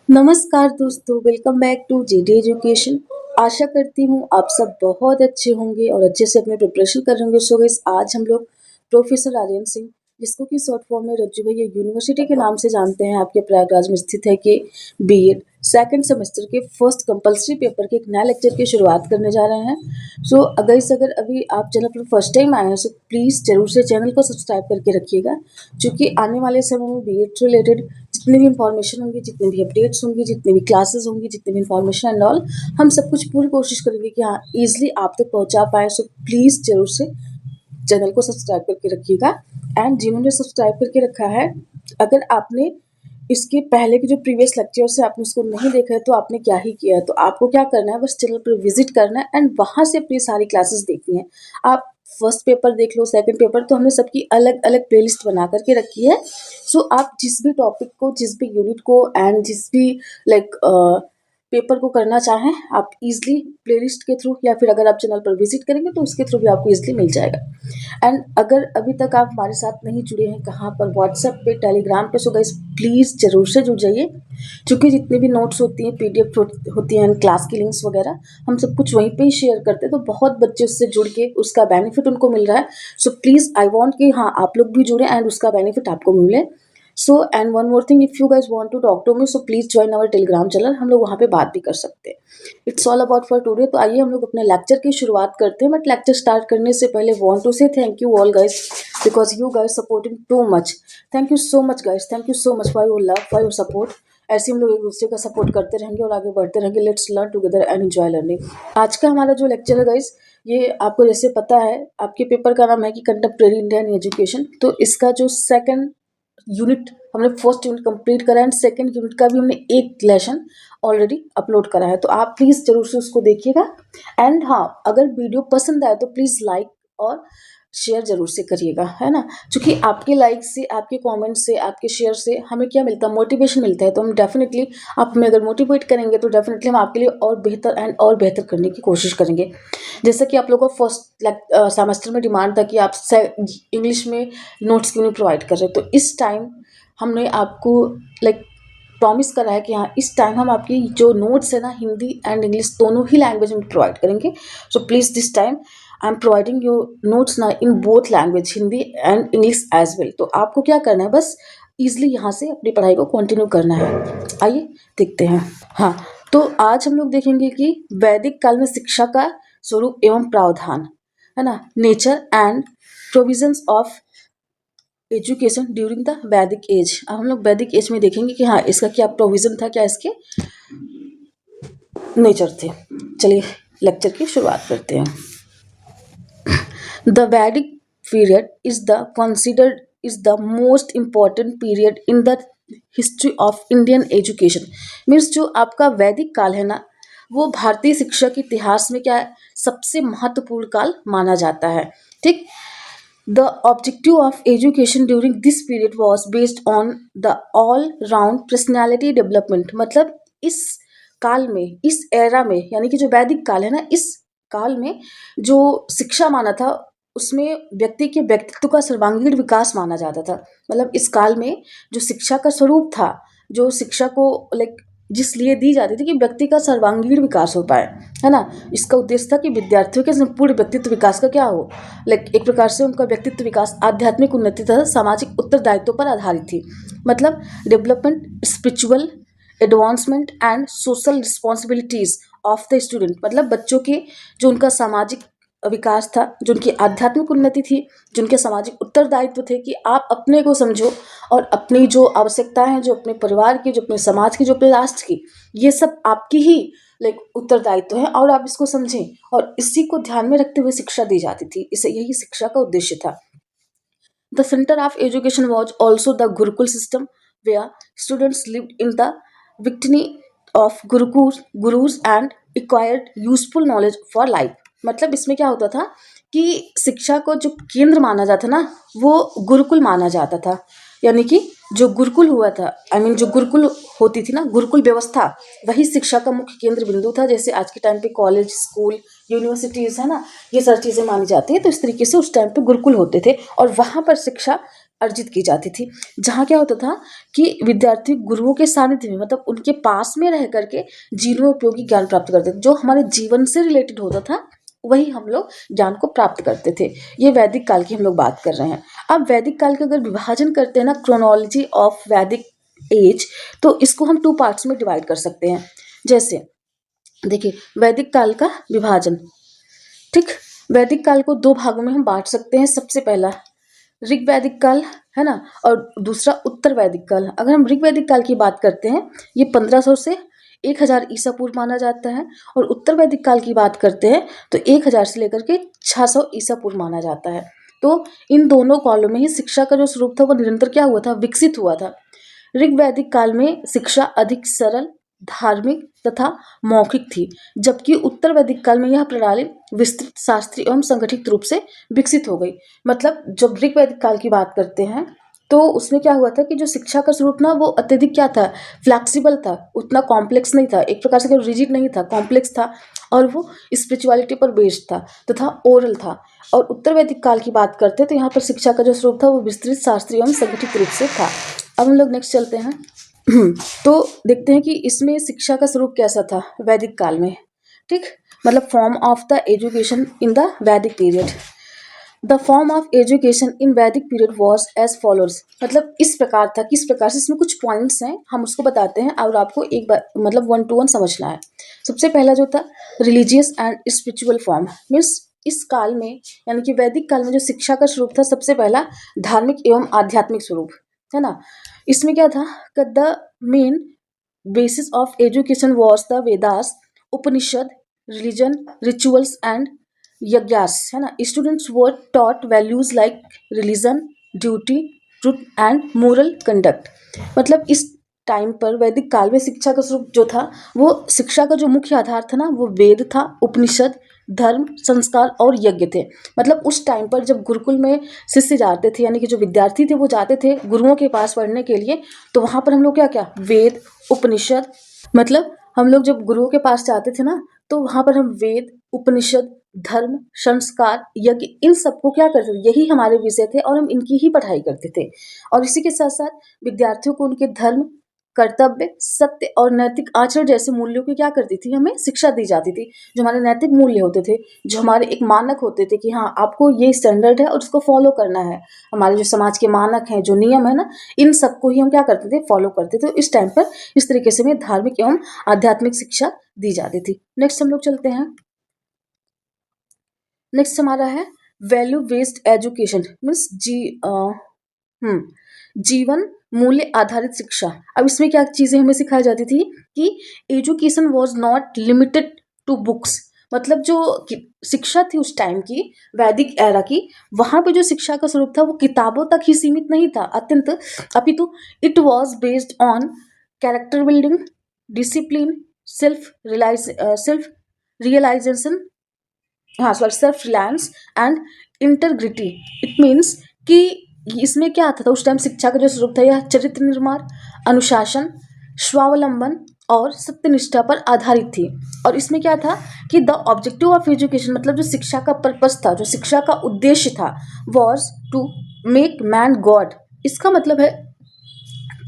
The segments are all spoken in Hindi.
नमस्कार दोस्तों, welcome back to GD education. आशा करती हूँ आप सब बहुत अच्छे होंगे और अच्छे से अपने प्रिपरेशन कर रहे होंगे। सो गाइस, आज हम लोग प्रोफेसर आर्यन सिंह, जिसको कि शॉर्ट फॉर्म में रज्जू भैया यूनिवर्सिटी के नाम से जानते हैं, आपके प्रयागराज में स्थित है, कि बीएड सेकंड सेमेस्टर के फर्स्ट कंपलसरी पेपर के एक नया लेक्चर की शुरुआत करने जा रहे हैं। सो अगर अभी आप चैनल पर फर्स्ट टाइम आए हैं, सो प्लीज़ जरूर से चैनल को सब्सक्राइब करके रखिएगा, क्योंकि आने वाले समय में बीएड से रिलेटेड जितनी भी इंफॉर्मेशन होंगी, जितनी भी अपडेट्स होंगी, जितनी भी क्लासेस होंगी, जितनी भी इंफॉर्मेशन एंड ऑल, हम सब कुछ पूरी कोशिश करेंगे कि हाँ ईजिली आप तक पहुंचा पाए। सो प्लीज़ जरूर से चैनल को सब्सक्राइब करके रखिएगा। एंड जिन्होंने सब्सक्राइब करके रखा है, अगर आपने इसके पहले के जो प्रीवियस लेक्चर्स है आपने उसको नहीं देखा है, तो आपने क्या ही किया है। तो आपको क्या करना है, बस चैनल पर विजिट करना है एंड वहाँ से अपनी सारी क्लासेस देखनी है। आप फर्स्ट पेपर देख लो, सेकंड पेपर, तो हमने सबकी अलग अलग प्लेलिस्ट बना करके रखी है। सो आप जिस भी टॉपिक को, जिस भी यूनिट को एंड जिस भी लाइक पेपर को करना चाहें, आप इजीली प्लेलिस्ट के थ्रू या फिर अगर आप चैनल पर विजिट करेंगे तो उसके थ्रू भी आपको इजीली मिल जाएगा। एंड अगर अभी तक आप हमारे साथ नहीं जुड़े हैं, कहाँ पर, व्हाट्सएप पे, टेलीग्राम पे, सो गाइस प्लीज़ ज़रूर से जुड़ जाइए, क्योंकि जितनी भी नोट्स होती हैं, पीडीएफ होती हैं, क्लास की लिंक्स वगैरह, हम सब कुछ वहीं पे ही शेयर करते हैं। तो बहुत बच्चे उससे जुड़ के उसका बेनिफिट उनको मिल रहा है। सो प्लीज़ आई वांट कि हाँ आप लोग भी जुड़े एंड उसका बेनिफिट आपको मिले। So and one more thing, if you guys want to talk to me, so please join our Telegram channel, हम लोग वहाँ पे बात भी कर सकते हैं। It's all about for today. तो आइए हम लोग अपने लेक्चर की शुरुआत करते हैं। बट लेक्चर स्टार्ट करने से पहले वांट टू से thank you all guys, because you guys supporting too much. Thank you so much guys, thank you so much for your love, for your support. ऐसे हम लोग एक दूसरे का सपोर्ट करते रहेंगे और आगे बढ़ते रहेंगे। Let's learn together and enjoy learning. आज का हमारा जो लेक्चर है गाइज, ये आपको जैसे पता है, आपके पेपर का नाम है कि कंटेम्प्रेरी इंडियन एजुकेशन। तो इसका जो सेकंड यूनिट, हमने फर्स्ट यूनिट कंप्लीट करा एंड सेकंड यूनिट का भी हमने एक लेसन ऑलरेडी अपलोड करा है। तो आप प्लीज़ जरूर से उसको देखिएगा। एंड हाँ, अगर वीडियो पसंद आए तो प्लीज़ लाइक और शेयर जरूर से करिएगा, है ना, क्योंकि आपके लाइक से, आपके कमेंट से, आपके शेयर से हमें क्या मिलता है, मोटिवेशन मिलता है। तो हम डेफिनेटली, आप हमें अगर मोटिवेट करेंगे तो डेफिनेटली हम आपके लिए और बेहतर एंड और बेहतर करने की कोशिश करेंगे। जैसा कि आप लोगों का फर्स्ट सेमेस्टर में डिमांड था कि आप इंग्लिश में नोट्स क्यों नहीं प्रोवाइड कर रहे, तो इस टाइम हमने आपको लाइक प्रॉमिस करा है कि हाँ इस टाइम हम आपकी जो नोट्स है ना, हिंदी एंड इंग्लिश दोनों ही लैंग्वेज में प्रोवाइड करेंगे। So please this time I am providing your notes ना in both language, Hindi and English as well. तो आपको क्या करना है, बस ईजिली यहाँ से अपनी पढ़ाई को कंटिन्यू करना है। आइए देखते हैं। हाँ, तो आज हम लोग देखेंगे कि वैदिक काल में शिक्षा का स्वरूप एवं प्रावधान, है ना, nature and provisions of education during the वैदिक एज। अब हम लोग वैदिक एज में देखेंगे कि हाँ इसका क्या प्रोविजन था, क्या इसके नेचर थे। चलिए लेक्चर की शुरुआत करते हैं। The Vedic period is the most important period in the history of Indian education. Means जो आपका वैदिक काल है ना, वो भारतीय शिक्षा के इतिहास में क्या है, सबसे महत्वपूर्ण काल माना जाता है। ठीक, the objective of education during this period was based on the all round personality development। मतलब इस काल में, इस एरा में, यानी कि जो वैदिक काल है ना, इस काल में जो शिक्षा माना था, उसमें व्यक्ति के व्यक्तित्व का सर्वांगीण विकास माना जाता था। मतलब इस काल में जो शिक्षा का स्वरूप था, जो शिक्षा को लाइक जिस लिए दी जाती थी कि व्यक्ति का सर्वांगीण विकास हो पाए, है ना, इसका उद्देश्य था कि विद्यार्थियों के संपूर्ण व्यक्तित्व विकास का क्या हो, लाइक एक प्रकार से उनका व्यक्तित्व विकास आध्यात्मिक उन्नति तथा सामाजिक उत्तरदायित्व पर आधारित थी। मतलब development, spiritual advancement and social responsibilities of the student. मतलब बच्चों के जो उनका सामाजिक विकास था, जो उनकी आध्यात्मिक उन्नति थी, जो उनके सामाजिक उत्तरदायित्व थे कि आप अपने को समझो और अपनी जो आवश्यकताएं हैं, जो अपने परिवार की, जो अपने समाज की, जो अपने राष्ट्र की, ये सब आपकी ही लाइक उत्तरदायित्व है और आप इसको समझें, और इसी को ध्यान में रखते हुए शिक्षा दी जाती थी। इसे यही शिक्षा का उद्देश्य था। The centre of education was also the gurukul system, where students lived in the विक्टनी of gurus and acquired useful knowledge for life. मतलब इसमें क्या होता था कि शिक्षा को जो केंद्र माना जाता ना, वो गुरुकुल माना जाता था। यानी कि जो गुरुकुल हुआ था, जो गुरुकुल होती थी ना, गुरुकुल व्यवस्था, वही शिक्षा का मुख्य केंद्र बिंदु था। जैसे आज के टाइम पे कॉलेज, स्कूल, यूनिवर्सिटीज़ है ना, ये सारी चीज़ें मानी जाती है। तो इस तरीके से उस टाइम पे गुरुकुल होते थे और वहाँ पर शिक्षा अर्जित की जाती थी, जहाँ क्या होता था कि विद्यार्थी गुरुओं के सानिध्य में मतलब उनके पास में रह करके जीवन उपयोगी ज्ञान प्राप्त करते थे। जो हमारे जीवन से रिलेटेड होता था वही हम लोग ज्ञान को प्राप्त करते थे। ये वैदिक काल की हम लोग बात कर रहे हैं। अब वैदिक काल का अगर विभाजन करते हैं ना, क्रोनोलॉजी ऑफ वैदिक एज, तो इसको हम 2 पार्ट्स में डिवाइड कर सकते हैं। जैसे देखिए वैदिक काल का विभाजन, ठीक, वैदिक काल को 2 भागों में हम बांट सकते हैं। सबसे पहला ऋग वैदिक काल है ना, और दूसरा उत्तर वैदिक काल। अगर हम ऋग वैदिक काल की बात करते हैं, ये 1500 से 1000 ईसा पूर्व माना जाता है, और उत्तर वैदिक काल की बात करते हैं तो 1000 से लेकर के 600 ईसा पूर्व माना जाता है। तो इन दोनों कालों में ही शिक्षा का जो स्वरूप था वो निरंतर क्या हुआ था, विकसित हुआ था। ऋग वैदिक काल में शिक्षा अधिक सरल, धार्मिक तथा मौखिक थी, जबकि उत्तर वैदिक काल में यह प्रणाली विस्तृत, शास्त्रीय एवं संगठित रूप से विकसित हो गई। मतलब जब ऋग वैदिक काल की बात करते हैं तो उसमें क्या हुआ था कि जो शिक्षा का स्वरूप ना वो अत्यधिक क्या था, फ्लैक्सिबल था, उतना कॉम्प्लेक्स नहीं था, एक प्रकार से रिजिड नहीं था, कॉम्प्लेक्स था, और वो स्पिरिचुअलिटी पर बेस्ड था तथा ओरल था। और उत्तर वैदिक काल की बात करते हैं तो यहाँ पर शिक्षा का जो स्वरूप था वो विस्तृत, शास्त्रीय एवं संगठित रूप से था। अब हम लोग नेक्स्ट चलते हैं। तो देखते हैं कि इसमें शिक्षा का स्वरूप कैसा था वैदिक काल में, ठीक, मतलब form of the education in the Vedic period. The form of education in Vedic period was as followers, मतलब इस प्रकार था, किस प्रकार से, इसमें कुछ पॉइंट्स हैं हम उसको बताते हैं और आपको एक बार मतलब 1 to 1 समझना है। सबसे पहला जो था religious and spiritual form, means इस काल में यानी कि वैदिक काल में जो शिक्षा का स्वरूप था सबसे पहला धार्मिक एवं आध्यात्मिक स्वरूप है ना। इसमें क्या था, the main basis of education was the Vedas, Upanishad, religion, rituals and yajnas है ना। Students were taught values like religion, duty, truth and moral conduct. मतलब इस टाइम पर वैदिक काल में शिक्षा का स्वरूप जो था वो शिक्षा का जो मुख्य आधार था ना वो वेद था, उपनिषद, धर्म, संस्कार और यज्ञ थे। मतलब उस टाइम पर जब गुरुकुल में शिष्य जाते थे यानी कि जो विद्यार्थी थे वो जाते थे गुरुओं के पास पढ़ने के लिए, तो वहाँ पर हम लोग क्या क्या वेद, उपनिषद, मतलब हम लोग जब गुरुओं के पास जाते थे ना तो वहाँ पर हम वेद, उपनिषद, धर्म, संस्कार, यज्ञ, इन सबको क्या करते थे, यही हमारे विषय थे और हम इनकी ही पढ़ाई करते थे। और इसी के साथ साथ विद्यार्थियों को उनके धर्म, कर्तव्य, सत्य और नैतिक आचरण जैसे मूल्यों की क्या करती थी, हमें शिक्षा दी जाती थी। जो हमारे नैतिक मूल्य होते थे, जो हमारे एक मानक होते थे कि हाँ आपको ये स्टैंडर्ड है और उसको फॉलो करना है, हमारे जो समाज के मानक हैं, जो नियम है ना, इन सबको ही हम क्या करते थे, फॉलो करते थे। इस टाइम पर इस तरीके से हमें धार्मिक एवं आध्यात्मिक शिक्षा दी जाती थी। नेक्स्ट हम लोग चलते हैं। नेक्स्ट हमारा है वैल्यू बेस्ड एजुकेशन, मीन्स जीवन मूल्य आधारित शिक्षा। अब इसमें क्या चीजें हमें सिखाई जाती थी कि education was not limited to books, मतलब जो शिक्षा थी उस टाइम की, वैदिक एरा की, वहां पे जो शिक्षा का स्वरूप था वो किताबों तक ही सीमित नहीं था अत्यंत, अपितु it was based on character building, discipline, self realization, हाँ sorry self reliance and integrity. It means कि इसमें क्या आता था उस टाइम शिक्षा का जो स्वरूप था यह चरित्र निर्माण, अनुशासन, स्वावलंबन और सत्यनिष्ठा पर आधारित थी। और इसमें क्या था कि द ऑब्जेक्टिव ऑफ एजुकेशन, मतलब जो शिक्षा का पर्पस था, जो शिक्षा का उद्देश्य था, was to make man god. इसका मतलब है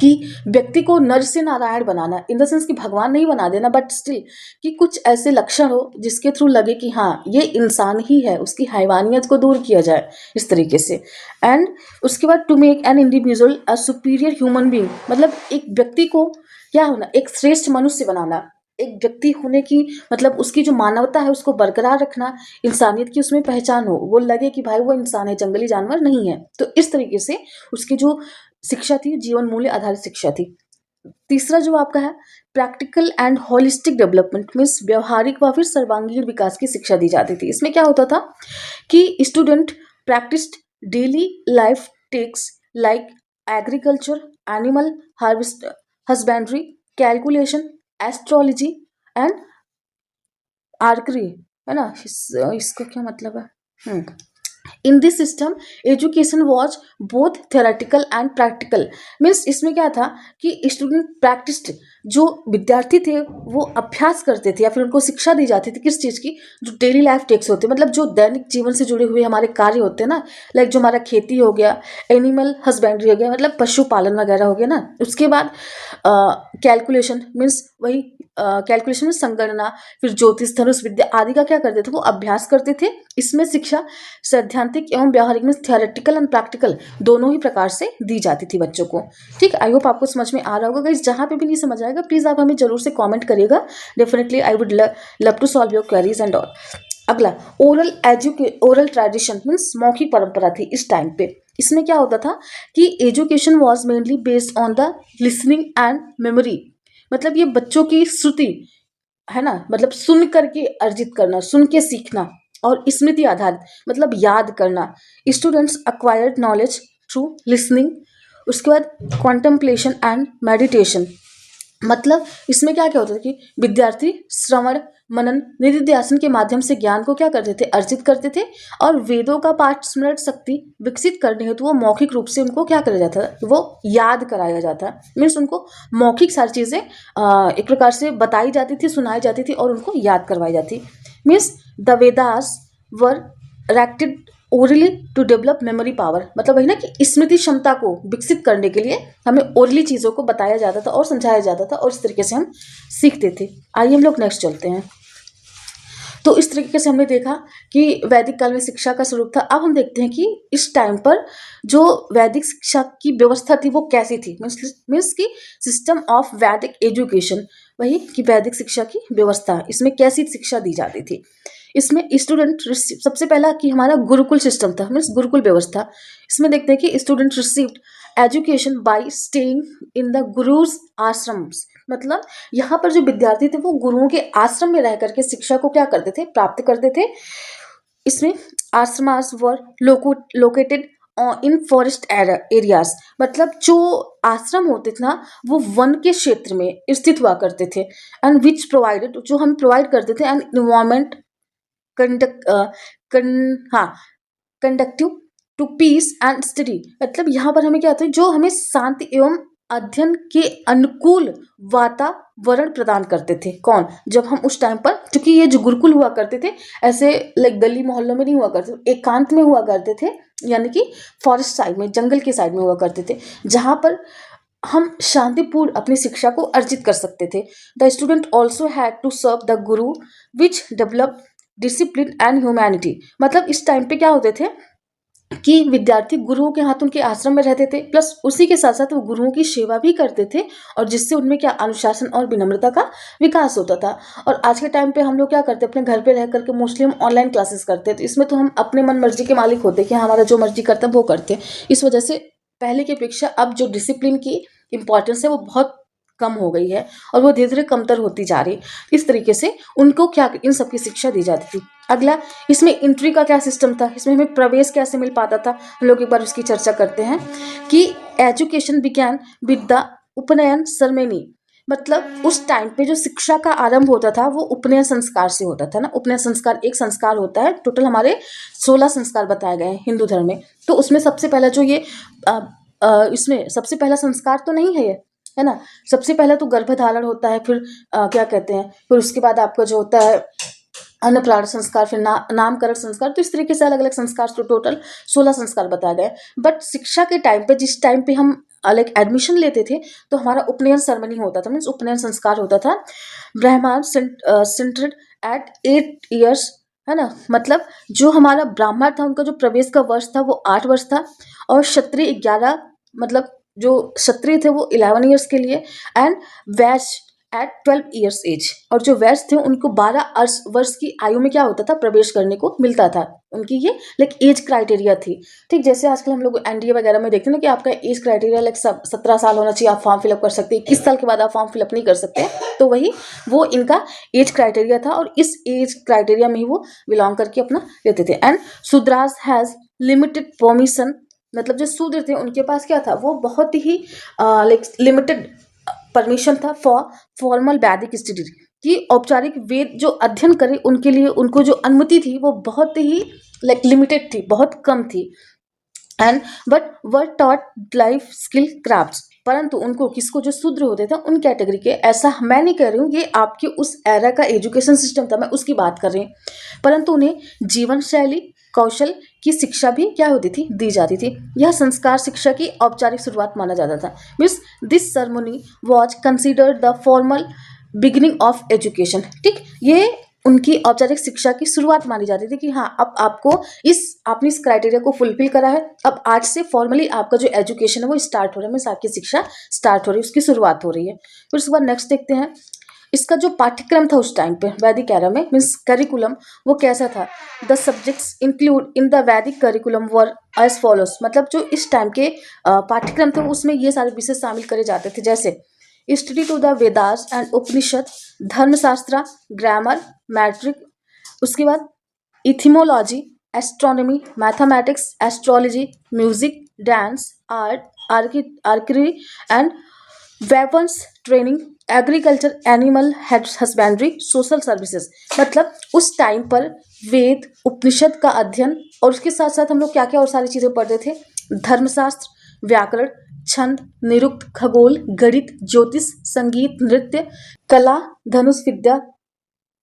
कि व्यक्ति को नर से नारायण बनाना, इन द सेंस कि भगवान नहीं बना देना, बट स्टिल कि कुछ ऐसे लक्षण हो जिसके थ्रू लगे कि हाँ ये इंसान ही है, उसकी हैवानियत को दूर किया जाए इस तरीके से। एंड उसके बाद to make an individual a superior human being, मतलब एक व्यक्ति को क्या होना, एक श्रेष्ठ मनुष्य बनाना, एक व्यक्ति होने की मतलब उसकी जो मानवता है उसको बरकरार रखना, इंसानियत की उसमें पहचान हो, वो लगे कि भाई वो इंसान है, जंगली जानवर नहीं है। तो इस तरीके से उसकी जो शिक्षा थी जीवन मूल्य आधारित शिक्षा थी। तीसरा जो आपका है practical and holistic development, means व्यवहारिक व फिर सर्वांगीण विकास की शिक्षा दी जाती थी। इसमें क्या होता था कि student practised daily life tasks like agriculture, animal harvest husbandry, calculation, astrology and archery, है ना। इसका क्या मतलब है, in this system education was both theoretical and practical. Means इसमें क्या था कि स्टूडेंट प्रैक्टिस्ड जो विद्यार्थी थे वो अभ्यास करते थे या फिर उनको शिक्षा दी जाती थी किस चीज़ की, जो डेली लाइफ टेक्स होते हैं, मतलब जो दैनिक जीवन से जुड़े हुए हमारे कार्य होते हैं ना, लाइक जो हमारा खेती हो गया, एनिमल हस्बेंड्री हो गया, मतलब पशुपालन वगैरह हो गया ना। उसके बाद कैलकुलेशन मीन्स वही कैलकुलेशन में संगणना, फिर ज्योतिष, धनुष विद्या आदि का क्या करते थे, वो अभ्यास करते थे। इसमें शिक्षा सैद्धांतिक एवं व्यावहारिक मीन्स थियोरेटिकल एंड प्रैक्टिकल दोनों ही प्रकार से दी जाती थी बच्चों को। ठीक, आई होप आपको समझ में आ रहा होगा गाइस। जहाँ पे भी नहीं समझ आएगा प्लीज़ आप हमें जरूर से कमेंट करिएगा, definitely I would love to solve your queries and all. अगला, ओरल ट्रेडिशन मीन्स मौखिक परंपरा थी इस टाइम पे। इसमें क्या होता था कि education was mainly based on the listening and memory, मतलब ये बच्चों की श्रुति है ना, मतलब सुन करके अर्जित करना, सुन के सीखना, और स्मृति आधारित मतलब याद करना। Students acquired knowledge through listening. उसके बाद कॉन्टेम्पलेशन एंड मेडिटेशन, मतलब इसमें क्या क्या होता था कि विद्यार्थी श्रवण मनन निधिध्यासन के माध्यम से ज्ञान को क्या करते थे, अर्जित करते थे। और वेदों का पाठ स्मरण शक्ति विकसित करने हेतु वो मौखिक रूप से उनको क्या करा जाता था, वो याद कराया जाता। मीन्स उनको मौखिक सारी चीज़ें एक प्रकार से बताई जाती थी, सुनाई जाती थी और उनको याद करवाई जाती। Means the Vedas were recited orally to develop memory power, मतलब वही ना कि स्मृति क्षमता को विकसित करने के लिए हमें ओरली चीज़ों को बताया जाता था और समझाया जाता था, और इस तरीके से हम सीखते थे। आइए हम लोग नेक्स्ट चलते हैं। तो इस तरीके से हमने देखा कि वैदिक काल में शिक्षा का स्वरूप था। अब हम देखते हैं कि इस टाइम पर जो वैदिक शिक्षा की व्यवस्था थी वो कैसी थी, मीन्स की सिस्टम ऑफ वैदिक एजुकेशन, वही कि वैदिक शिक्षा की व्यवस्था, इसमें कैसी शिक्षा दी जाती थी। इसमें स्टूडेंट सबसे पहला कि हमारा गुरुकुल सिस्टम था, मीन्स गुरुकुल व्यवस्था। इसमें देखते हैं कि student received education by staying in the gurus ashrams, मतलब यहाँ पर जो विद्यार्थी थे वो गुरुओं के आश्रम में रह करके शिक्षा को क्या करते थे, प्राप्त करते थे। इसमें आश्रमास वर लोकेटेड इन फॉरेस्ट एरियाज, मतलब जो आश्रम होते थे ना वो वन के क्षेत्र में स्थित हुआ करते थे। एंड विच प्रोवाइडेड, जो हम प्रोवाइड करते थे an environment conducive to peace and study, मतलब यहाँ पर हमें क्या होता है, जो हमें शांति एवं अध्ययन के अनुकूल वातावरण प्रदान करते थे। कौन, जब हम उस टाइम पर, क्योंकि ये जो गुरुकुल हुआ करते थे ऐसे लाइक गली मोहल्लों में नहीं हुआ करते, एकांत में हुआ करते थे, यानी कि फॉरेस्ट साइड में, जंगल के साइड में हुआ करते थे, जहाँ पर हम शांतिपूर्ण अपनी शिक्षा को अर्जित कर सकते थे। The student also had to serve the guru which develop discipline and humanity, मतलब इस टाइम पे क्या होते थे कि विद्यार्थी गुरुओं के हाथ उनके आश्रम में रहते थे, प्लस उसी के साथ साथ वो गुरुओं की सेवा भी करते थे, और जिससे उनमें क्या अनुशासन और विनम्रता का विकास होता था। और आज के टाइम पे हम लोग क्या करते हैं, अपने घर पे रह करके मोस्टली हम ऑनलाइन क्लासेस करते हैं, तो इसमें तो हम अपने मन मर्जी के मालिक होते हैं कि हमारा जो मर्जी करता है वो करते हैं। इस वजह से पहले की अपेक्षा अब जो डिसिप्लिन की इंपॉर्टेंस है वो बहुत कम हो गई है, और वो धीरे धीरे कमतर होती जा रही। इस तरीके से उनको क्या इन सब की शिक्षा दी जाती थी। अगला, इसमें एंट्री का क्या सिस्टम था, इसमें हमें प्रवेश कैसे मिल पाता था, हम लोग एक बार उसकी चर्चा करते हैं कि एजुकेशन बिगैन विद द उपनयन सेरेमनी, मतलब उस टाइम पे जो शिक्षा का आरंभ होता था वो उपनयन संस्कार से होता था ना। उपनयन संस्कार एक संस्कार होता है, टोटल हमारे 16 संस्कार बताए गए हैं हिंदू धर्म में। तो उसमें सबसे पहला जो ये इसमें सबसे पहला संस्कार तो नहीं है ये, है ना, सबसे पहला तो गर्भधारण होता है, फिर क्या कहते हैं, फिर उसके बाद आपका जो होता है अन्नप्राशन संस्कार, फिर नामकरण संस्कार। तो इस तरीके से अलग अलग संस्कार, तो टोटल 16 संस्कार बताए गए। बट शिक्षा के टाइम पे, जिस टाइम पे हम लाइक एडमिशन लेते थे, तो हमारा उपनयन सेरेमनी होता था, मीन्स उपनयन संस्कार होता था। ब्राह्मण सेंटर्ड एट 8 ईयर्स, है ना, मतलब जो हमारा ब्राह्मण था उनका जो प्रवेश का वर्ष था वो 8 वर्ष था, और क्षत्रिय 11, मतलब जो क्षत्रिय थे वो 11 ईयर्स के लिए, and Vysya eight 12 years as, और जो वैश्य थे उनको 12 वर्ष की आयु में क्या होता था, प्रवेश करने को मिलता था। उनकी ये लाइक एज क्राइटेरिया थी। ठीक, जैसे आजकल हम लोग एनडीए वगैरह में देखते हैं ना कि आपका एज क्राइटेरिया लाइक 17 साल होना चाहिए, आप फॉर्म फिलअप कर सकते हैं, 21 साल के बाद आप फॉर्म फिलअप नहीं कर सकते। तो वही वो इनका एज क्राइटेरिया था, और इस एज क्राइटेरिया में ही वो बिलोंग करके अपना लेते थे। And Shudras has limited permission, मतलब जो शूद्र थे उनके पास क्या था, वो बहुत ही लाइक लिमिटेड परमिशन था फॉर फॉर्मल वैदिक स्टडी, कि औपचारिक वेद जो अध्ययन करे उनके लिए उनको जो अनुमति थी वो बहुत ही लाइक लिमिटेड थी, बहुत कम थी। And but were taught life skill crafts, परंतु उनको किसको जो शूद्र होते थे उन कैटेगरी के, ऐसा मैं नहीं कह रही हूँ, ये आपके उस एरा का एजुकेशन सिस्टम था, मैं उसकी बात कर रही हूँ, परंतु उन्हें जीवन शैली कौशल की शिक्षा भी क्या होती थी, दी जाती थी। यह संस्कार शिक्षा की औपचारिक शुरुआत माना जाता था। Means this ceremony was considered the formal beginning of education. ठीक, ये उनकी औपचारिक शिक्षा की शुरुआत मानी जाती थी कि हाँ अब आपको आपने इस क्राइटेरिया को फुलफिल करा है, अब आज से फॉर्मली आपका जो एजुकेशन है वो स्टार्ट हो रहा है, मीन्स आपकी शिक्षा स्टार्ट हो रही है, उसकी शुरुआत हो रही है। फिर उसके बाद नेक्स्ट देखते हैं इसका जो पाठ्यक्रम था उस टाइम पे वैदिक एरा में, मीन्स करिकुलम, वो कैसा था। The subjects include in the वैदिक करिकुलम वर एज फॉलोस। मतलब जो इस टाइम के पाठ्यक्रम थे उसमें ये सारे विषय शामिल करे जाते थे, जैसे study to the Vedas and Upanishad, Dharmashastra, grammar, metric, उसके बाद etymology, astronomy, mathematics, astrology, music, dance, art, archery and weapons training, agriculture, animal husbandry, social services. मतलब उस टाइम पर वेद उपनिषद का अध्ययन और उसके साथ साथ हम लोग क्या क्या और सारी चीज़ें पढ़ते थे, धर्मशास्त्र, व्याकरण, छंद, निरुक्त, खगोल, गणित, ज्योतिष, संगीत, नृत्य, कला, धनुष विद्या,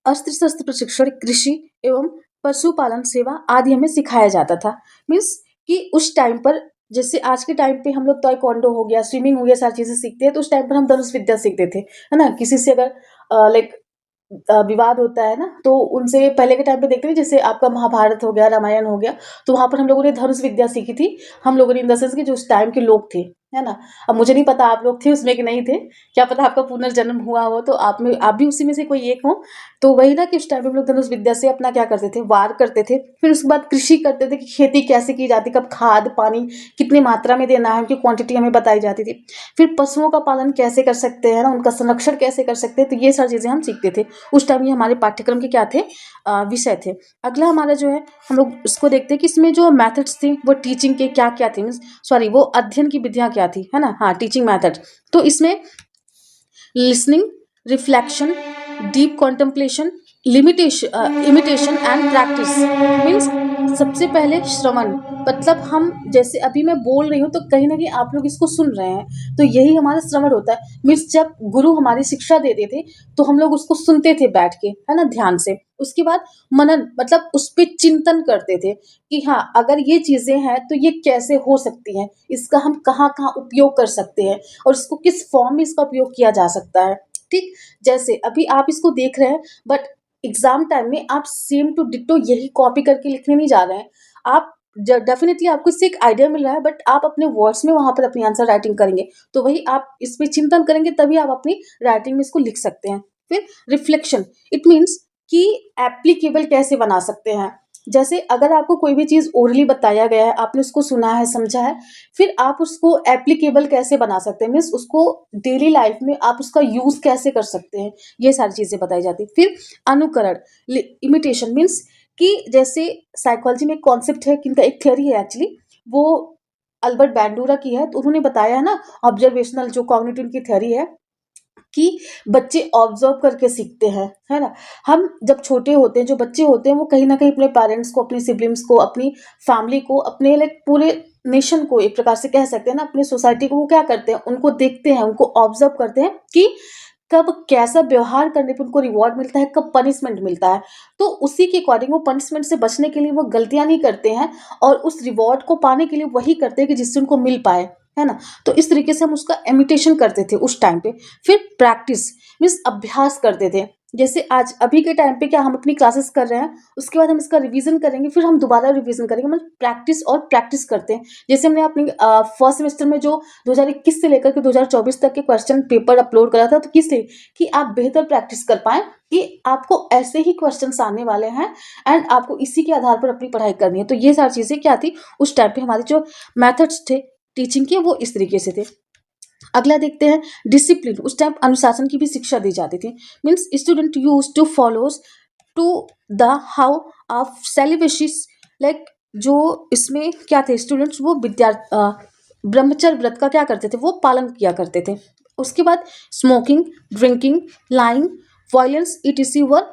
अस्त्र शस्त्र प्रशिक्षण, कृषि एवं पशुपालन सेवा आदि हमें सिखाया जाता था। मीन्स कि उस टाइम पर जैसे आज के टाइम पे हम लोग ताइक्वांडो हो गया, स्विमिंग हो गया, सारी चीजें सीखते हैं, तो उस टाइम पर हम धनुष विद्या सीखते थे, है ना। किसी से अगर लाइक विवाद होता है ना, तो उनसे पहले के टाइम पे देखते हैं जैसे आपका महाभारत हो गया, रामायण हो गया, तो वहां पर हम लोगों ने धनुष विद्या सीखी थी, हम लोगों ने, इन द सेंस कि जो उस टाइम के लोग थे, है ना। अब मुझे नहीं पता आप लोग थे उसमें कि नहीं थे, क्या पता आपका पुनर्जन्म हुआ हो तो आप भी उसी में से कोई एक हो। तो वही ना कि उस टाइम पे हम लोग धनुष विद्या से अपना क्या करते थे, वार करते थे। फिर उसके बाद कृषि करते थे कि खेती कैसे की जाती, कब खाद पानी कितनी मात्रा में देना है, उनकी क्वांटिटी हमें बताई जाती थी। फिर पशुओं का पालन कैसे कर सकते हैं ना, उनका संरक्षण कैसे कर सकते हैं, तो ये सारी चीज़ें हम सीखते थे उस टाइम। ये हमारे पाठ्यक्रम के क्या थे, विषय थे। अगला हमारा जो है हम लोग इसको देखते हैं कि इसमें जो मेथड्स थे वो टीचिंग के क्या क्या थे, सॉरी वो अध्ययन की विधियां क्या थी, है ना। हाँ, टीचिंग मेथड। तो इसमें listening, reflection, deep contemplation, imitation and practice. Means सबसे पहले श्रवण, मतलब हम जैसे अभी मैं बोल रही हूँ तो कहीं ना कहीं आप लोग इसको सुन रहे हैं, तो यही हमारा श्रवण होता है। मीन्स जब गुरु हमारी शिक्षा देते थे तो हम लोग उसको सुनते थे बैठ के, है ना, ध्यान से। उसके बाद मनन, मतलब उस पर चिंतन करते थे कि हाँ अगर ये चीजें हैं तो ये कैसे हो सकती हैं, इसका हम कहाँ कहाँ उपयोग कर सकते हैं और इसको किस फॉर्म में इसका उपयोग किया जा सकता है। ठीक, जैसे अभी आप इसको देख रहे हैं, बट एग्जाम टाइम में आप सेम टू डिट्टो यही कॉपी करके लिखने नहीं जा रहे हैं। आप डेफिनेटली आपको इससे एक आइडिया मिल रहा है, बट आप अपने वर्ड्स में वहां पर अपनी आंसर राइटिंग करेंगे, तो वही आप इस पे चिंतन करेंगे तभी आप अपनी राइटिंग में इसको लिख सकते हैं। फिर रिफ्लेक्शन, इट मीन्स कि एप्लीकेबल कैसे बना सकते हैं। जैसे अगर आपको कोई भी चीज़ ओरली बताया गया है, आपने उसको सुना है, समझा है, फिर आप उसको एप्लीकेबल कैसे बना सकते हैं, मीन्स उसको डेली लाइफ में आप उसका यूज़ कैसे कर सकते हैं, ये सारी चीज़ें बताई जाती है। फिर अनुकरण, इमिटेशन, मीन्स कि जैसे साइकोलॉजी में एक कॉन्सेप्ट है, किनका एक थ्योरी है एक्चुअली, वो अल्बर्ट बैंडूरा की है, तो उन्होंने बताया है ना ऑब्जर्वेशनल जो कॉग्निटिव की थ्योरी है, कि बच्चे ऑब्जर्व करके सीखते हैं, है ना। हम जब छोटे होते हैं, जो बच्चे होते हैं वो कहीं ना कहीं अपने पेरेंट्स को, अपने सिबलिंग्स को, अपनी फैमिली को, अपने लाइक पूरे नेशन को एक प्रकार से कह सकते हैं ना, अपनी सोसाइटी को, वो क्या करते हैं, उनको देखते हैं, उनको ऑब्जर्व करते हैं कि कब कैसा व्यवहार करने पर उनको रिवॉर्ड मिलता है, कब पनिशमेंट मिलता है। तो उसी के अकॉर्डिंग वो पनिशमेंट से बचने के लिए वो गलतियां नहीं करते हैं और उस रिवॉर्ड को पाने के लिए वही करते हैं कि जिससे उनको मिल पाए, है ना। तो इस तरीके से हम उसका इमिटेशन करते थे उस टाइम पे। फिर प्रैक्टिस, मीन्स अभ्यास करते थे। जैसे आज अभी के टाइम पे क्या हम अपनी क्लासेस कर रहे हैं, उसके बाद हम इसका रिवीजन करेंगे, फिर हम दोबारा रिवीजन करेंगे, मतलब प्रैक्टिस और प्रैक्टिस करते हैं। जैसे हमने अपनी फर्स्ट सेमेस्टर में जो 2021 से लेकर के 2024 तक के क्वेश्चन पेपर अपलोड करा था, तो किस लिए, कि आप बेहतर प्रैक्टिस कर पाएं कि आपको ऐसे ही क्वेश्चंस आने वाले हैं एंड आपको इसी के आधार पर अपनी पढ़ाई करनी है। तो ये सारी चीज़ें क्या थी उस टाइम पे, हमारे जो मेथड्स थे टीचिंग के वो इस तरीके से थे। अगला देखते हैं डिसिप्लिन। उस टाइम अनुशासन की भी शिक्षा दी जाती थी। Means student use to follows to the how of celebrations, like जो इसमें क्या थे, स्टूडेंट्स वो ब्रह्मचर्य व्रत का क्या करते थे, वो पालन किया करते थे। उसके बाद smoking, drinking, lying, violence etc were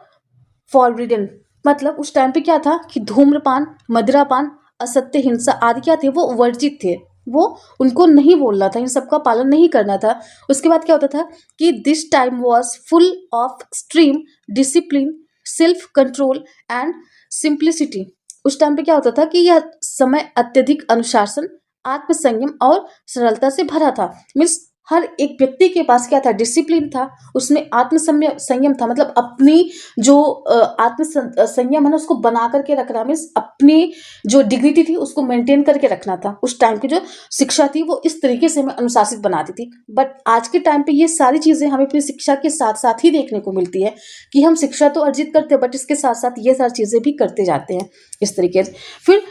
forbidden. मतलब उस टाइम पे क्या था कि धूम्रपान, मदिरापान, असत्य, हिंसा आदि क्या थे, वो वर्जित थे। वो उनको नहीं बोलना था, इन सबका पालन नहीं करना था। उसके बाद क्या होता था कि this time was full of extreme discipline, self control and simplicity. उस टाइम पे क्या होता था कि यह समय अत्यधिक अनुशासन, आत्मसंयम और सरलता से भरा था। मीन्स हर एक व्यक्ति के पास क्या था, डिसिप्लिन था, उसमें आत्मसंयम संयम था, मतलब अपनी जो संयम है ना उसको बना करके रखना, मीन्स अपनी जो डिग्निटी थी उसको मेंटेन करके रखना था। उस टाइम की जो शिक्षा थी वो इस तरीके से हमें अनुशासित बनाती थी। बट आज के टाइम पे ये सारी चीज़ें हमें अपनी शिक्षा के साथ साथ ही देखने को मिलती है कि हम शिक्षा तो अर्जित करते हैं बट इसके साथ साथ ये सारी चीज़ें भी करते जाते हैं इस तरीके से। फिर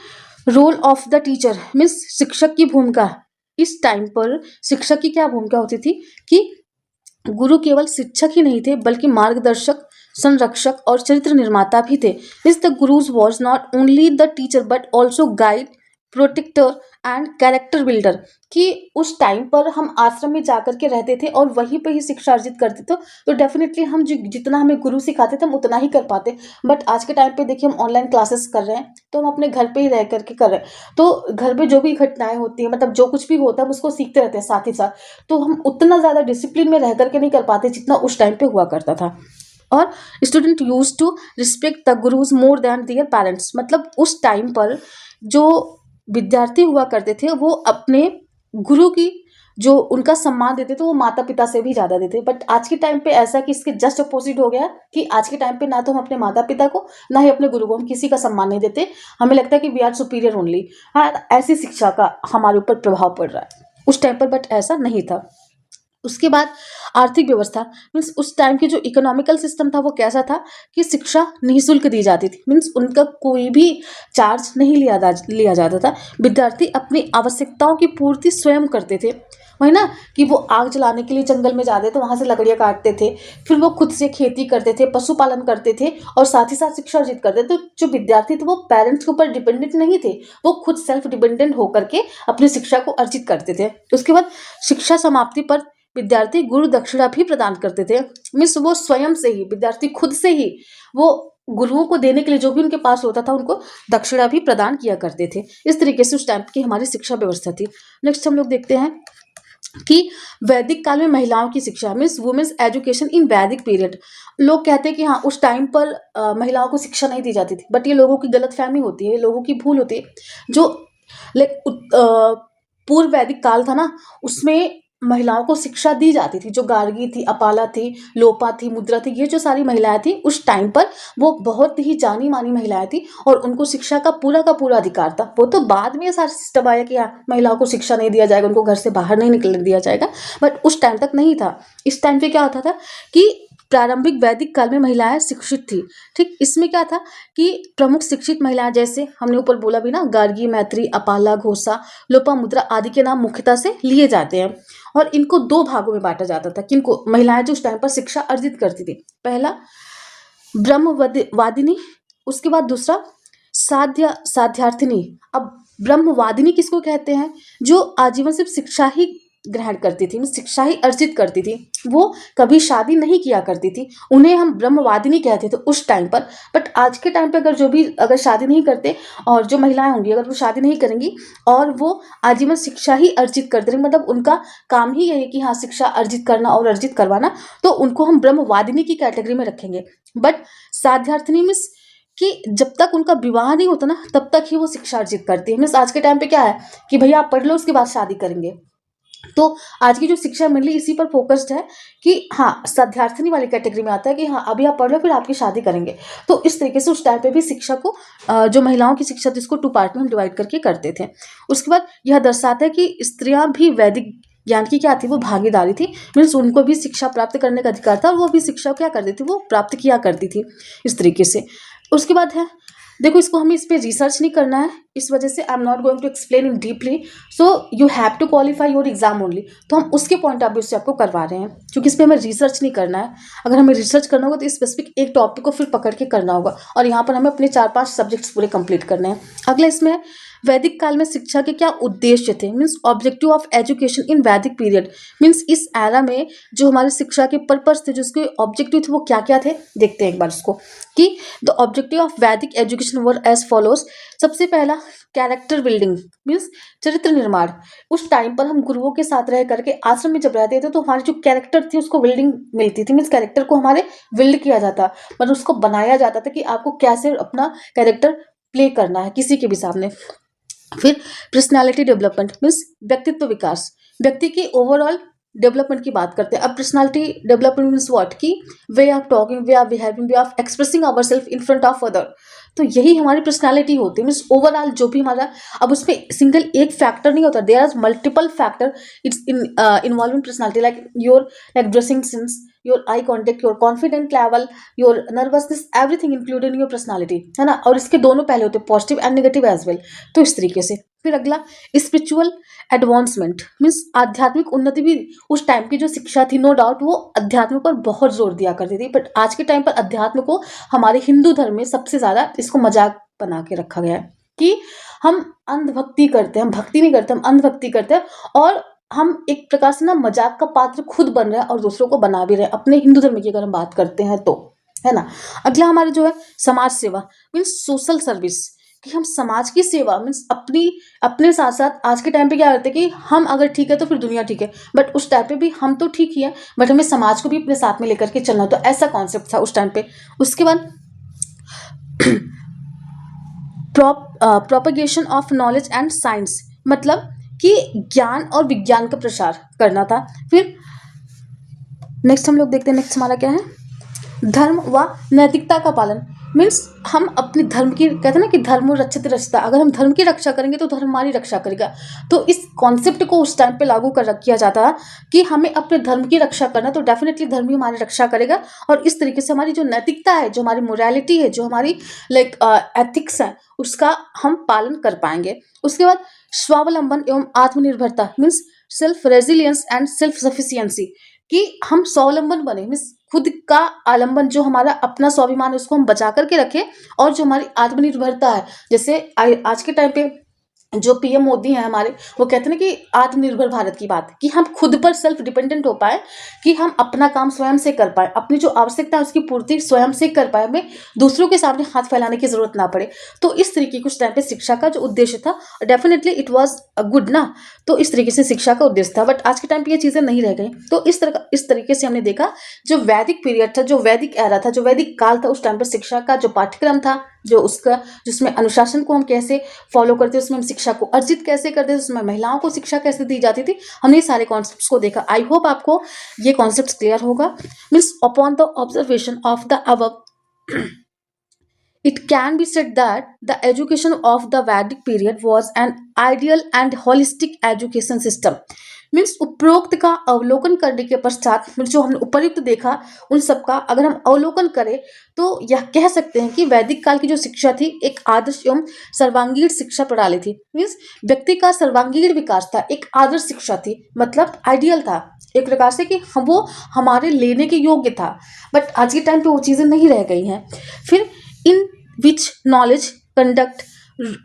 role of the teacher means शिक्षक की भूमिका। इस टाइम पर शिक्षक की क्या भूमिका होती थी कि गुरु केवल शिक्षक ही नहीं थे बल्कि मार्गदर्शक, संरक्षक और चरित्र निर्माता भी थे। इस the gurus was not only the teacher but also guide, protector and character builder. कि उस टाइम पर हम आश्रम में जाकर के रहते थे और वहीं पे ही शिक्षा अर्जित करते थे, तो डेफिनेटली हम जितना हमें गुरु सिखाते थे हम उतना ही कर पाते। बट आज के टाइम पे देखिए हम ऑनलाइन क्लासेस कर रहे हैं तो हम अपने घर पे ही रह करके कर रहे हैं, तो घर पे जो भी घटनाएं होती हैं, मतलब जो कुछ भी होता है हम उसको सीखते रहते हैं साथ ही साथ, तो हम उतना ज़्यादा डिसिप्लिन में रह करके नहीं कर पाते जितना उस टाइम पे हुआ करता था। और student use to respect the gurus more than their parents. मतलब उस टाइम पर जो विद्यार्थी हुआ करते थे वो अपने गुरु की जो उनका सम्मान देते थे वो माता पिता से भी ज़्यादा देते। बट आज के टाइम पे ऐसा है कि इसके जस्ट अपोजिट हो गया कि आज के टाइम पे ना तो हम अपने माता पिता को ना ही अपने गुरु को हम किसी का सम्मान नहीं देते। हमें लगता है कि वी आर सुपीरियर ओनली। हाँ, ऐसी शिक्षा का हमारे ऊपर प्रभाव पड़ रहा है। उस टाइम पर बट ऐसा नहीं था। उसके बाद आर्थिक व्यवस्था मीन्स उस टाइम की जो इकोनॉमिकल सिस्टम था वो कैसा था कि शिक्षा निःशुल्क दी जाती थी। मीन्स उनका कोई भी चार्ज नहीं लिया जाता था। विद्यार्थी अपनी आवश्यकताओं की पूर्ति स्वयं करते थे। वही ना कि वो आग जलाने के लिए जंगल में जाते तो वहाँ से लकड़ियाँ काटते थे, फिर वो खुद से खेती करते थे, पशुपालन करते थे और साथ ही साथ शिक्षा अर्जित करते थे। तो जो विद्यार्थी थे वो पेरेंट्स के ऊपर डिपेंडेंट नहीं थे, वो खुद सेल्फ डिपेंडेंट होकर के अपनी शिक्षा को अर्जित करते थे। उसके बाद शिक्षा समाप्ति पर विद्यार्थी गुरु दक्षिणा भी प्रदान करते थे। मीन्स वो स्वयं से ही विद्यार्थी खुद से ही वो गुरुओं को देने के लिए जो भी उनके पास होता था उनको दक्षिणा भी प्रदान किया करते थे। इस तरीके से उस टाइप की हमारी शिक्षा व्यवस्था थी। नेक्स्ट हम लोग देखते हैं कि वैदिक काल में महिलाओं की शिक्षा means women's education in Vedic period. लोग कहते हैं कि हाँ उस टाइम पर महिलाओं को शिक्षा नहीं दी जाती थी, बट ये लोगों की गलतफहमी होती है, लोगों की भूल होती है। जो पूर्व वैदिक काल था ना उसमें महिलाओं को शिक्षा दी जाती थी। जो गार्गी थी, अपाला थी, लोपा थी, मुद्रा थी, ये जो सारी महिलाएं थी उस टाइम पर वो बहुत ही जानी मानी महिलाएं थी और उनको शिक्षा का पूरा अधिकार था। वो तो बाद में ये सारा सिस्टम आया कि हाँ महिलाओं को शिक्षा नहीं दिया जाएगा, उनको घर से बाहर नहीं निकलने दिया जाएगा, बट उस टाइम तक नहीं था। इस टाइम पे क्या होता था कि प्रारंभिक वैदिक काल में महिलाएं शिक्षित थी। ठीक, इसमें क्या था कि प्रमुख शिक्षित महिलाएं जैसे हमने ऊपर बोला भी ना, गार्गी, मैत्री, अपाला, घोषा, लोपामुद्रा आदि के नाम मुख्यतः से लिए जाते हैं। और इनको दो भागों में बांटा जाता था। किनको? महिलाएं जो उस टाइम पर शिक्षा अर्जित करती थी। पहला ब्रह्मवादिनी, उसके बाद दूसरा साध्यार्थिनी। अब ब्रह्मवादिनी किसको कहते हैं? जो आजीवन सिर्फ शिक्षा ही ग्रहण करती थी, शिक्षा ही अर्जित करती थी, वो कभी शादी नहीं किया करती थी, उन्हें हम ब्रह्मवादिनी कहते थे उस टाइम पर। बट आज के टाइम पे अगर शादी नहीं करते और जो महिलाएं होंगी अगर वो शादी नहीं करेंगी और वो आजीवन शिक्षा ही अर्जित करते रहेंगे, मतलब उनका काम ही यही है कि हाँ शिक्षा अर्जित करना और अर्जित करवाना, तो उनको हम ब्रह्मवादिनी की कैटेगरी में रखेंगे। बट साध्यार्थिनी मीन्स कि जब तक उनका विवाह नहीं होता ना तब तक ही वो शिक्षा अर्जित करती है। मीन्स आज के टाइम पे क्या है कि भैया आप पढ़ लो उसके बाद शादी करेंगे। तो आज की जो शिक्षा मंडली इसी पर फोकस्ड है कि हाँ साध्यार्थिनी वाली कैटेगरी में आता है कि हाँ अभी आप पढ़ लो फिर आपकी शादी करेंगे। तो इस तरीके से उस टाइम पे भी शिक्षा को जो महिलाओं की शिक्षा थी इसको 2 पार्ट में हम डिवाइड करके करते थे। उसके बाद यह दर्शाता है कि स्त्रियां भी वैदिक ज्ञान की क्या थी, वो भागीदारी थी। मीन्स उनको भी शिक्षा प्राप्त करने का अधिकार था और वो भी शिक्षा क्या करती थी, वो प्राप्त किया करती थी इस तरीके से। उसके बाद है देखो, इसको हमें इस पर रिसर्च नहीं करना है, इस वजह से I am not going to explain in deeply, so you have to qualify your exam only. तो हम उसके पॉइंट ऑफ व्यू से आपको करवा रहे हैं क्योंकि इस पर हमें रिसर्च नहीं करना है। अगर हमें रिसर्च करना होगा तो स्पेसिफिक एक टॉपिक को फिर पकड़ के करना होगा और यहाँ पर हमें अपने 4-5 सब्जेक्ट्स पूरे कंप्लीट करने हैं। अगला इसमें वैदिक काल में शिक्षा के क्या उद्देश्य थे, means objective of education in Vedic period, means इस एरा में जो हमारे शिक्षा के पर्पस थे, जो उसके ऑब्जेक्टिव थे, वो क्या क्या थे, देखते हैं एक बार इसको कि द ऑब्जेक्टिव ऑफ वैदिक एजुकेशन वर एज फॉलोज। सबसे पहला कैरेक्टर बिल्डिंग, मीन्स चरित्र निर्माण। उस टाइम पर हम गुरुओं के साथ रह करके आश्रम में जब रहते थे तो हमारी जो कैरेक्टर थी उसको बिल्डिंग मिलती थी, मीन्स कैरेक्टर को हमारे बिल्ड किया जाता, मतलब उसको बनाया जाता था कि आपको कैसे अपना कैरेक्टर प्ले करना है किसी के भी सामने। फिर पर्सनालिटी डेवलपमेंट, मीन्स व्यक्तित्व विकास, व्यक्ति की ओवरऑल डेवलपमेंट की बात करते हैं। अब पर्सनालिटी डेवलपमेंट मीन्स व्हाट, की way of talking, way of behaving, way of expressing our self in front of other. तो यही हमारी पर्सनालिटी होती है, मीन्स ओवरऑल जो भी हमारा, अब उसमें सिंगल एक फैक्टर नहीं होता, there are multiple factor it's involve in personality, like your like dressing sense, your eye contact, your confident level, your nervousness, everything included in your personality, है ना। और इसके दोनों पहले होते हैं, positive and negative as well. तो इस तरीके से फिर अगला स्पिरिचुअल एडवांसमेंट, मीन्स आध्यात्मिक उन्नति भी। उस टाइम की जो शिक्षा थी, नो डाउट वो अध्यात्म पर बहुत जोर दिया करती थी, बट आज के टाइम पर अध्यात्म को हमारे हिंदू धर्म में सबसे ज्यादा इसको मजाक बना के रखा गया है कि हम अंधभक्ति करते हैं, हम भक्ति नहीं करते, हम अंधभक्ति करते हैं, और हम एक प्रकार से ना मजाक का पात्र खुद बन रहे हैं और दूसरों को बना भी रहे हैं, अपने हिंदू धर्म की अगर हम बात करते हैं तो, है ना। अगला हमारा जो है समाज सेवा, मीन्स सोशल सर्विस, कि हम समाज की सेवा, मीन्स अपने साथ साथ आज के टाइम पे क्या करते हैं कि हम अगर ठीक है तो फिर दुनिया ठीक है, बट उस टाइम पे भी हम तो ठीक ही है, बट हमें समाज को भी अपने साथ में लेकर के चलना, तो ऐसा कॉन्सेप्ट था उस टाइम पे। उसके बाद propagation of knowledge and science, मतलब कि ज्ञान और विज्ञान का प्रसार करना था। फिर नेक्स्ट हम लोग देखते हैं, नेक्स्ट हमारा क्या है, धर्म व नैतिकता का पालन, मीन्स हम अपने धर्म की, कहते हैं ना कि धर्म रक्षित रक्षता, अगर हम धर्म की रक्षा करेंगे तो धर्म हमारी रक्षा करेगा। तो इस कॉन्सेप्ट को उस टाइम पे लागू कर किया जाता है कि हमें अपने धर्म की रक्षा करना, तो डेफिनेटली धर्म ही हमारी रक्षा करेगा, और इस तरीके से हमारी जो नैतिकता है, जो हमारी मोरालिटी है, जो हमारी लाइक एथिक्स है, उसका हम पालन कर पाएंगे। उसके बाद स्वावलंबन एवं आत्मनिर्भरता, means self resilience and self sufficiency, कि हम स्वावलंबन बने, मीन्स खुद का आलंबन, जो हमारा अपना स्वाभिमान है उसको हम बचा करके रखें, और जो हमारी आत्मनिर्भरता है, जैसे आज के टाइम पे जो पीएम मोदी हैं हमारे, वो कहते हैं ना कि आत्मनिर्भर भारत की बात, कि हम खुद पर सेल्फ डिपेंडेंट हो पाए, कि हम अपना काम स्वयं से कर पाए, अपनी जो आवश्यकता है उसकी पूर्ति स्वयं से कर पाए, हमें दूसरों के सामने हाथ फैलाने की जरूरत ना पड़े। तो इस तरीके कुछ टाइम पे शिक्षा का जो उद्देश्य था, डेफिनेटली इट वाज गुड ना, तो इस तरीके से शिक्षा का उद्देश्य था, बट आज के टाइम पे ये चीजें नहीं रह गई। तो इस तरीके से हमने देखा जो वैदिक पीरियड था, जो वैदिक एरा था, जो वैदिक काल था, उस टाइम पर शिक्षा का जो पाठ्यक्रम था, जो उसका जिसमें अनुशासन को हम कैसे फॉलो करते, उसमें हम शिक्षा को अर्जित कैसे करते, उसमें महिलाओं को शिक्षा कैसे दी जाती थी, हमने सारे कॉन्सेप्ट्स को देखा। आई होप आपको ये कॉन्सेप्ट्स क्लियर होगा। Means upon the observation of the above it can be said that the education of the Vedic period was an ideal and holistic education system. Means उपरोक्त का अवलोकन करने के पश्चात, जो हमने उपयुक्त देखा उन सब का अगर हम अवलोकन करें तो यह कह सकते हैं कि वैदिक काल की जो शिक्षा थी एक आदर्श एवं सर्वांगीण शिक्षा प्रणाली थी। मीन्स व्यक्ति का सर्वांगीण विकास था, एक आदर्श शिक्षा थी, मतलब आइडियल था एक प्रकार से कि हम वो हमारे लेने के योग्य था, बट आज के टाइम पे वो चीज़ें नहीं रह गई हैं। फिर in which knowledge, conduct,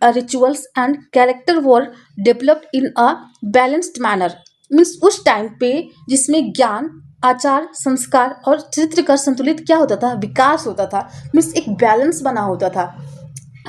rituals and character were developed in a balanced manner. Means उस टाइम पे जिसमें ज्ञान, आचार, संस्कार और चरित्र का संतुलित क्या होता था, विकास होता था, मीन्स एक बैलेंस बना होता था।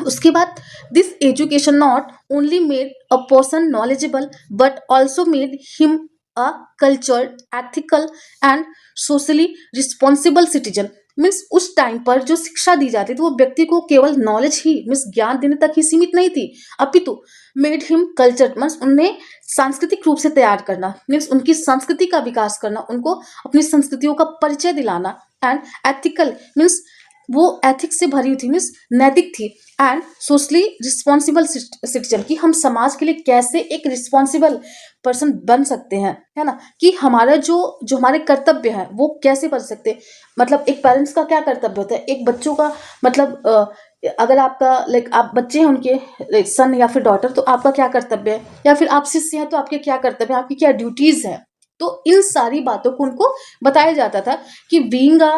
उसके बाद this education not only made a person knowledgeable but also made him a cultured, ethical and socially responsible citizen. Means उस टाइम पर जो शिक्षा दी जाती थी वो व्यक्ति को केवल नॉलेज ही, मीन्स ज्ञान देने तक ही सीमित नहीं थी, अपितु मेड हिम कल्चर, मीन्स उन्हें सांस्कृतिक रूप से तैयार करना, मीन्स उनकी संस्कृति का विकास करना, उनको अपनी संस्कृतियों का परिचय दिलाना, एंड एथिकल मीन्स वो एथिक्स से भरी हुई थी, मीन्स नैतिक थी, एंड सोशली रिस्पॉन्सिबल सिटीजन, कि हम समाज के लिए कैसे एक रिस्पॉन्सिबल पर्सन बन सकते हैं, है ना, कि हमारा जो हमारे कर्तव्य है वो कैसे बन सकते हैं। मतलब एक पेरेंट्स का क्या कर्तव्य होता है, एक बच्चों का मतलब अगर आपका लाइक आप बच्चे हैं उनके सन या फिर डॉटर, तो आपका क्या कर्तव्य है, या फिर आप शिष्य हैं तो आपके क्या कर्तव्य है, आपकी क्या ड्यूटीज है। तो इन सारी बातों को उनको बताया जाता था कि बीइंग अ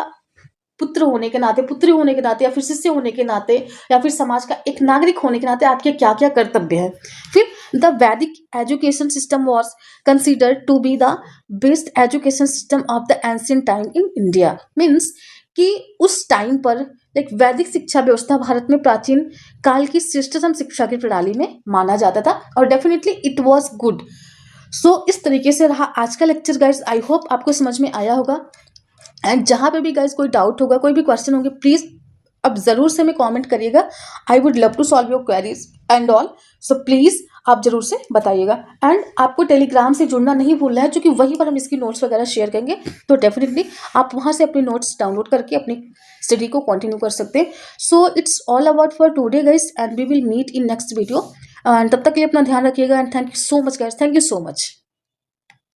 पुत्र होने के नाते, पुत्री होने के नाते, या फिर शिष्य होने के नाते, या फिर समाज का एक नागरिक होने के नाते आपके क्या क्या कर्तव्य हैं। फिर the Vedic education system was considered to be the best education system of the ancient time in India. Means कि उस टाइम पर लाइक वैदिक शिक्षा व्यवस्था भारत में प्राचीन काल की श्रेष्ठतम शिक्षा की प्रणाली में माना जाता था, और डेफिनेटली इट वाज गुड। सो इस तरीके से रहा आज का लेक्चर गाइज। आई होप आपको समझ में आया होगा। एंड जहाँ पे भी गाइज कोई डाउट होगा, कोई भी क्वेश्चन होंगे, प्लीज अब जरूर से हमें कमेंट करिएगा। I would love to solve your queries and all. So please आप जरूर से बताइएगा। एंड आपको टेलीग्राम से जुड़ना नहीं भूलना है, क्योंकि वहीं पर हम इसकी नोट्स वगैरह शेयर करेंगे। तो डेफिनेटली आप वहाँ से अपनी नोट्स डाउनलोड करके अपनी स्टडी को कंटिन्यू कर सकते हैं। So it's all about for today guys, and we will meet in next video. And तब तक के लिए अपना ध्यान रखिएगा। And thank you so much guys, thank you so much.